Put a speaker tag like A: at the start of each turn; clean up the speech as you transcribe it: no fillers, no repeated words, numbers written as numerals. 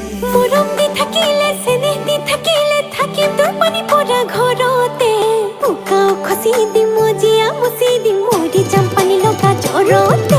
A: মৰম দি থাকিলে চেনেহ দি থাকিলে থাকিম তোৰ পানী পৰা ঘৰতে উকাও খচি দিম মজিয়া মুচি দিম মৰি যাম পানী লগা জ্বৰতে